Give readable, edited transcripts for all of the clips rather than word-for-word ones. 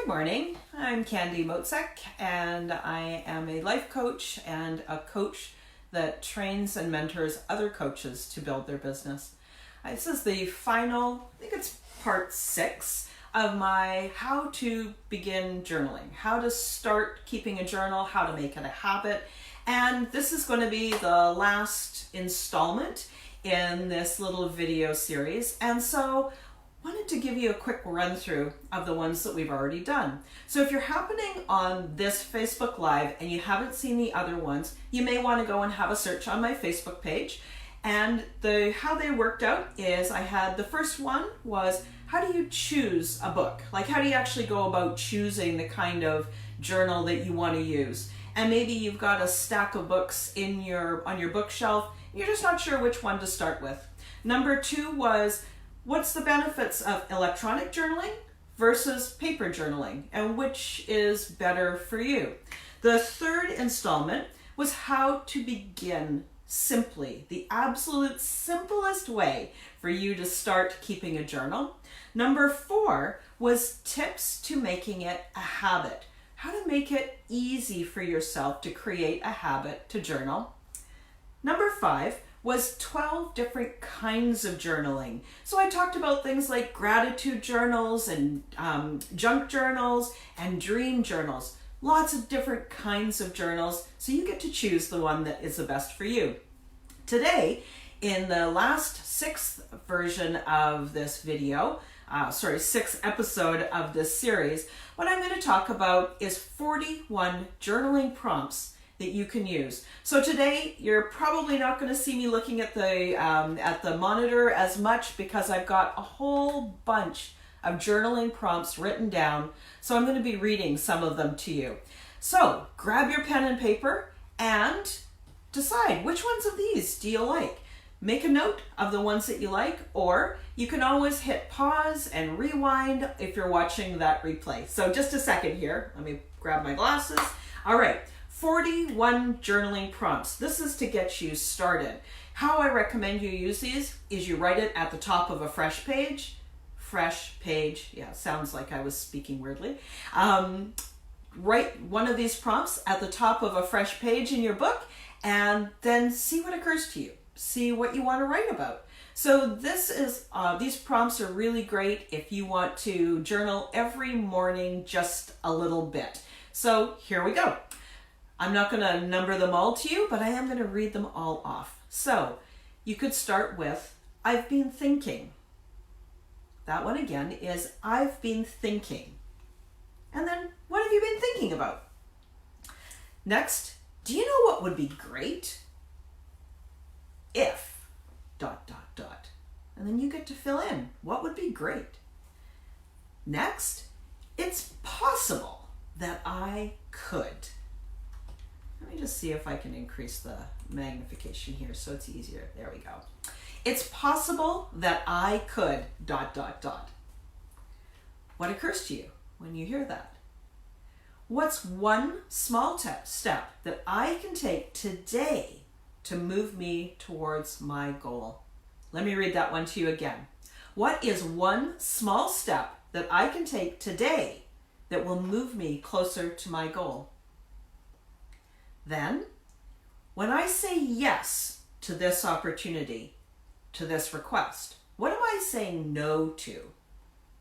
Good morning. I'm Candy Motzek, and I am a life coach and a coach that trains and mentors other coaches to build their business. This is the final, I think it's part 6 of my how to begin journaling, how to start keeping a journal, how to make it a habit. And this is going to be the last installment in this little video series. And so wanted to give you a quick run through of the ones that we've already done. So if you're happening on this Facebook Live and you haven't seen the other ones, you may want to go and have a search on my Facebook page. And how they worked out is I had the first one was how do you choose a book? Like how do you actually go about choosing the kind of journal that you want to use? And maybe you've got a stack of books on your bookshelf, and you're just not sure which one to start with. Number 2 was what's the benefits of electronic journaling versus paper journaling, and which is better for you? The third installment was how to begin simply, the absolute simplest way for you to start keeping a journal. Number 4 was tips to making it a habit, how to make it easy for yourself to create a habit to journal. Number 5 was 12 different kinds of journaling. So I talked about things like gratitude journals and junk journals and dream journals. Lots of different kinds of journals, so you get to choose the one that is the best for you. Today, in the last 6th version of this video, 6th episode of this series, what I'm going to talk about is 41 journaling prompts that you can use. So today you're probably not going to see me looking at the monitor as much because I've got a whole bunch of journaling prompts written down. So I'm going to be reading some of them to you. So grab your pen and paper and decide which ones of these do you like. Make a note of the ones that you like, or you can always hit pause and rewind if you're watching that replay. So just a second here. Let me grab my glasses. All right. 41 journaling prompts. This is to get you started. How I recommend you use these is you write it at the top of a fresh page. Fresh page. Yeah, sounds like I was speaking weirdly. Write one of these prompts at the top of a fresh page in your book and then see what occurs to you. See what you want to write about. So these prompts are really great if you want to journal every morning just a little bit. So here we go. I'm not going to number them all to you, but I am going to read them all off. So you could start with, I've been thinking. That one again is, I've been thinking. And then, what have you been thinking about? Next, do you know what would be great? If, ... And then you get to fill in, what would be great? Next, it's possible that I could. Let me just see if I can increase the magnification here so it's easier. There we go. It's possible that I could ... What occurs to you when you hear that? What's one small step that I can take today to move me towards my goal? Let me read that one to you again. What is one small step that I can take today that will move me closer to my goal? Then, when I say yes to this opportunity, to this request, what am I saying no to?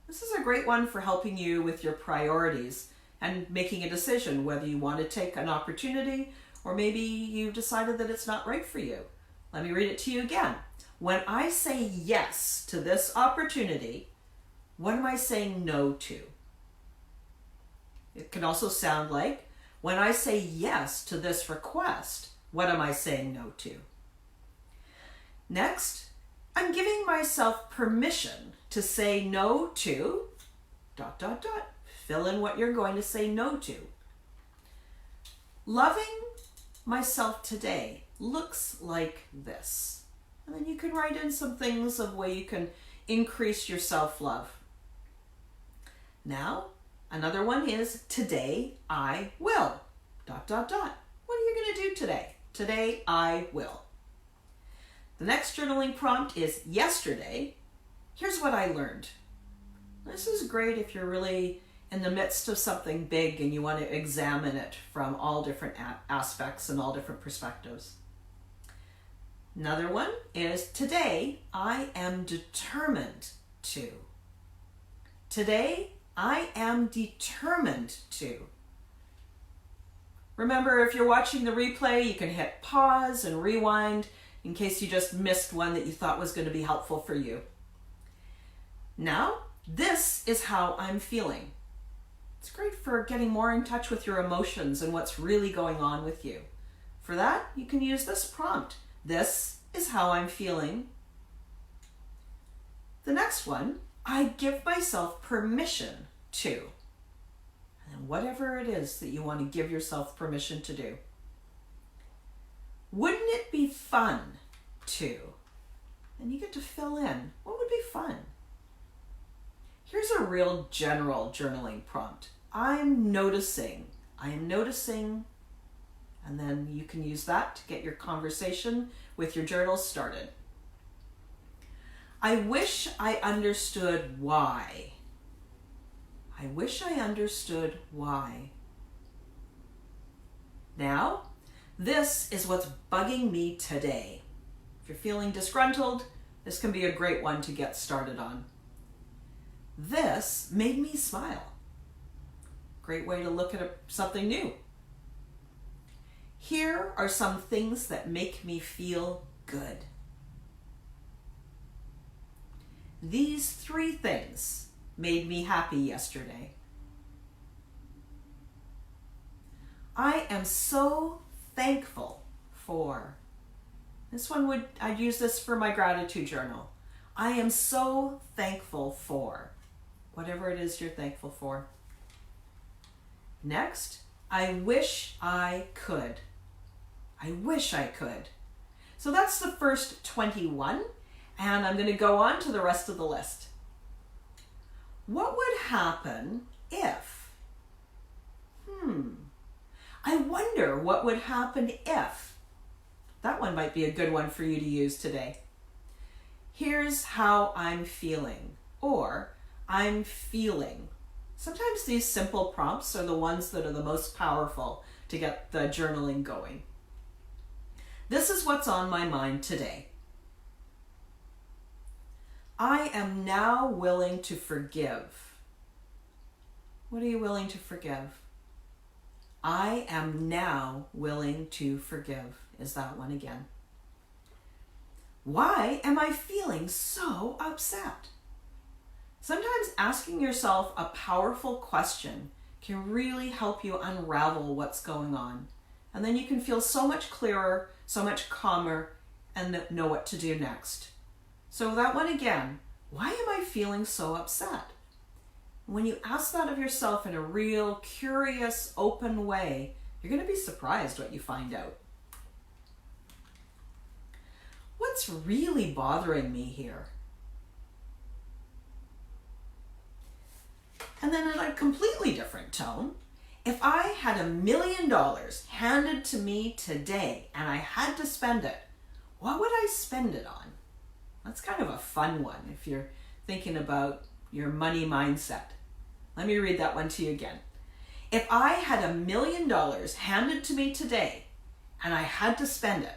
This is a great one for helping you with your priorities and making a decision whether you want to take an opportunity or maybe you decided that it's not right for you. Let me read it to you again. When I say yes to this opportunity, what am I saying no to? It can also sound like, when I say yes to this request, what am I saying no to? Next, I'm giving myself permission to say no to ... Fill in what you're going to say no to. Loving myself today looks like this. And then you can write in some things of way you can increase your self-love. Now, another one is today I will ... What are you going to do today? Today I will. The next journaling prompt is yesterday. Here's what I learned. This is great if you're really in the midst of something big and you want to examine it from all different aspects and all different perspectives. Another one is today I am determined to. Today I am determined to. Remember, if you're watching the replay, you can hit pause and rewind in case you just missed one that you thought was going to be helpful for you. Now, this is how I'm feeling. It's great for getting more in touch with your emotions and what's really going on with you. For that, you can use this prompt. This is how I'm feeling. The next one, I give myself permission to. And whatever it is that you want to give yourself permission to do. Wouldn't it be fun to? And you get to fill in. What would be fun? Here's a real general journaling prompt. I'm noticing. I am noticing. And then you can use that to get your conversation with your journal started. I wish I understood why. I wish I understood why. Now, this is what's bugging me today. If you're feeling disgruntled, this can be a great one to get started on. This made me smile. Great way to look at something new. Here are some things that make me feel good. These 3 things made me happy yesterday. I am so thankful for. I'd use this for my gratitude journal. I am so thankful for. Whatever it is you're thankful for. Next, I wish I could. I wish I could. So that's the first 21, and I'm going to go on to the rest of the list. What would happen if? I wonder what would happen if. That one might be a good one for you to use today. Here's how I'm feeling, or I'm feeling. Sometimes these simple prompts are the ones that are the most powerful to get the journaling going. This is what's on my mind today. I am now willing to forgive. What are you willing to forgive? I am now willing to forgive is that one again. Why am I feeling so upset? Sometimes asking yourself a powerful question can really help you unravel what's going on. And then you can feel so much clearer, so much calmer, and know what to do next. So that one again, why am I feeling so upset? When you ask that of yourself in a real curious, open way, you're going to be surprised what you find out. What's really bothering me here? And then in a completely different tone, if I had $1 million handed to me today and I had to spend it, what would I spend it on? That's kind of a fun one if you're thinking about your money mindset. Let me read that one to you again. If I had $1 million handed to me today and I had to spend it,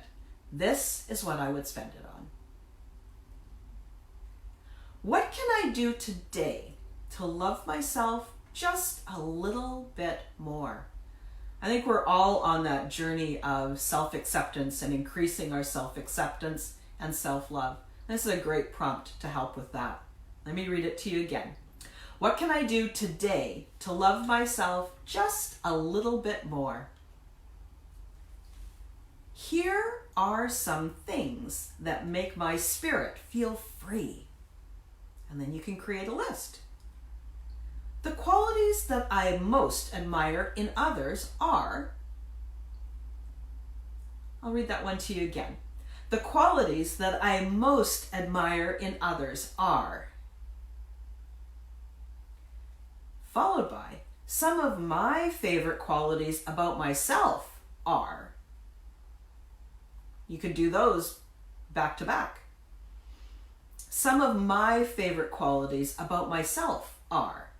this is what I would spend it on. What can I do today to love myself just a little bit more? I think we're all on that journey of self-acceptance and increasing our self-acceptance and self-love. This is a great prompt to help with that. Let me read it to you again. What can I do today to love myself just a little bit more? Here are some things that make my spirit feel free. And then you can create a list. The qualities that I most admire in others are, I'll read that one to you again. The qualities that I most admire in others are, followed by, some of my favorite qualities about myself are. You could do those back to back. Some of my favorite qualities about myself are.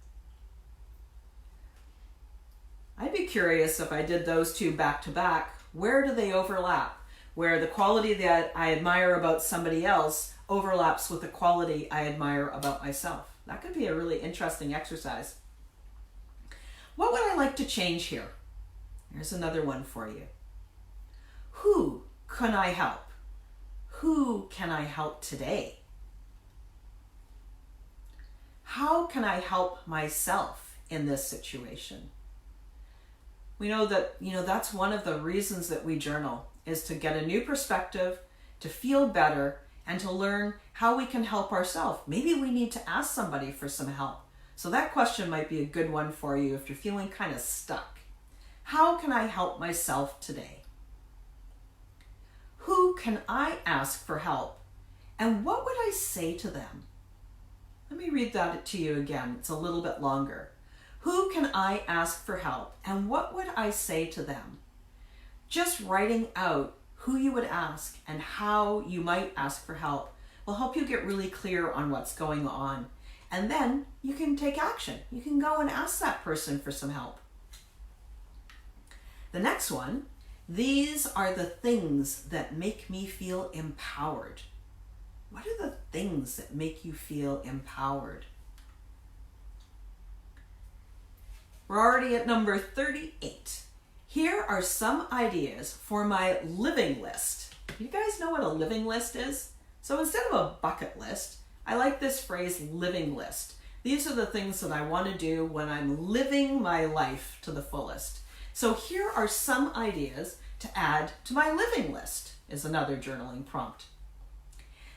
curious if I did those two back to back, where do they overlap? Where the quality that I admire about somebody else overlaps with the quality I admire about myself. That could be a really interesting exercise. What would I like to change here? Here's another one for you. Who can I help? Who can I help today? How can I help myself in this situation? We know that, that's one of the reasons that we journal, is to get a new perspective, to feel better, and to learn how we can help ourselves. Maybe we need to ask somebody for some help. So that question might be a good one for you if you're feeling kind of stuck. How can I help myself today? Who can I ask for help? And what would I say to them? Let me read that to you again. It's a little bit longer. Who can I ask for help? And what would I say to them? Just writing out who you would ask and how you might ask for help will help you get really clear on what's going on. And then you can take action. You can go and ask that person for some help. The next one, these are the things that make me feel empowered. What are the things that make you feel empowered? We're already at number 38. Here are some ideas for my living list. You guys know what a living list is? So instead of a bucket list, I like this phrase, living list. These are the things that I want to do when I'm living my life to the fullest. So here are some ideas to add to my living list, is another journaling prompt.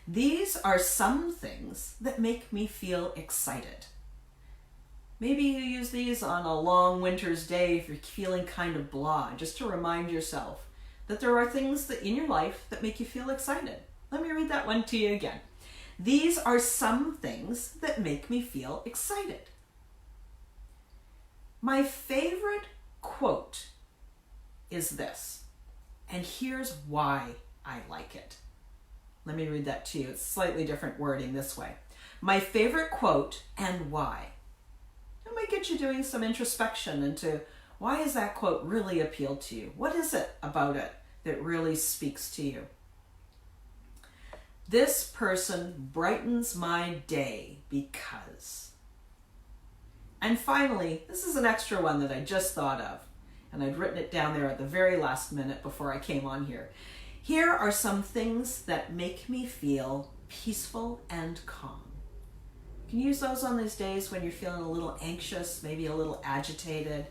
These are some things that make me feel excited. Maybe you use these on a long winter's day if you're feeling kind of blah, just to remind yourself that there are things that in your life that make you feel excited. Let me read that one to you again. These are some things that make me feel excited. My favorite quote is this, and here's why I like it. Let me read that to you. It's slightly different wording this way. My favorite quote and why. It might get you doing some introspection into why does that quote really appeal to you? What is it about it that really speaks to you? This person brightens my day because. And finally, this is an extra one that I just thought of, and I'd written it down there at the very last minute before I came on here. Here are some things that make me feel peaceful and calm. You can use those on these days when you're feeling a little anxious, maybe a little agitated.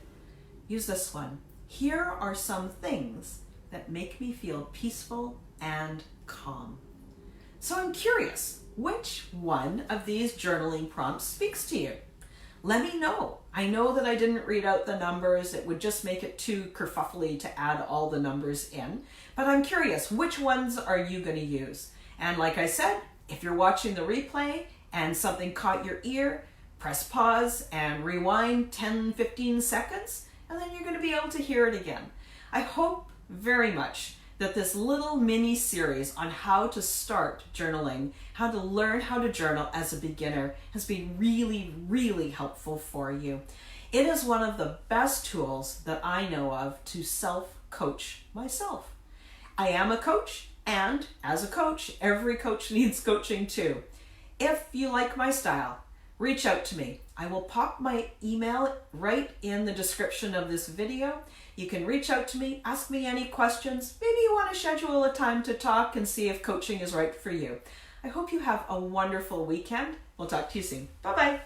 Use this one. Here are some things that make me feel peaceful and calm. So I'm curious, which one of these journaling prompts speaks to you? Let me know. I know that I didn't read out the numbers. It would just make it too kerfuffly to add all the numbers in. But I'm curious, which ones are you going to use? And like I said, if you're watching the replay and something caught your ear, press pause and rewind 10-15 seconds, and then you're going to be able to hear it again. I hope very much that this little mini series on how to start journaling, how to learn how to journal as a beginner, has been really, really helpful for you. It is one of the best tools that I know of to self-coach myself. I am a coach, and as a coach, every coach needs coaching too. If you like my style, reach out to me. I will pop my email right in the description of this video. You can reach out to me, ask me any questions. Maybe you want to schedule a time to talk and see if coaching is right for you. I hope you have a wonderful weekend. We'll talk to you soon. Bye-bye.